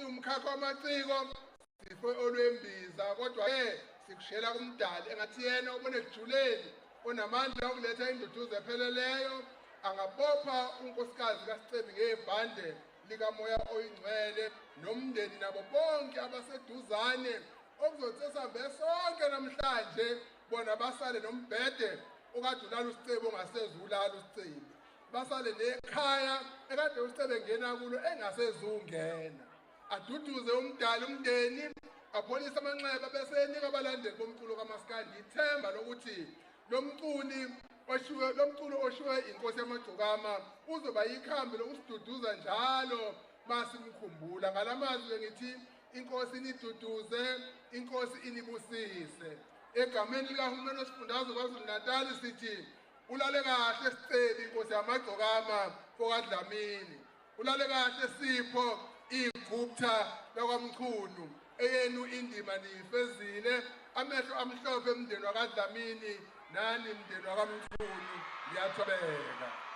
siwumkhakha wamaciko sifo olwembiza kodwa ke sikushela kumdali engathi yena ubone ejuleni onamandla okuletha induduzo epheleleyo angabopha unkosikazi kaSicebi ngebhande likamoya oyingcwele nomndeni nabo bonke abaseduzane okuzothi sihambe sonke namhlanje bona basale nombhede okade ulala uSicebi ongasezulala uSicebi basale nekhaya ekade uSicebi engena kulo engasezungena aduduze umdali umndeni apholisa amanxeba bese enika abalandeli bomculo kaMaskandi ithemba lokuthi lo mculo oshiwe inkosi yamagcokama uzoba yikhambi lokusiduduza njalo masimkhumbula ngalamazwi ngithi inkosi iniduduze inkosi inibusise egameni likahulumeni wesifundazwe KwaZulu-Natal sithi ulale kahle Sicebi inkosi yamagcokama kokaDlamini ulale kahle Sipho igupta lakwaMchunu eyenu indima niyifezile amehlo amhlophe emndeni wakaDlamini nani mndeni wakaMchunu liyathobeka.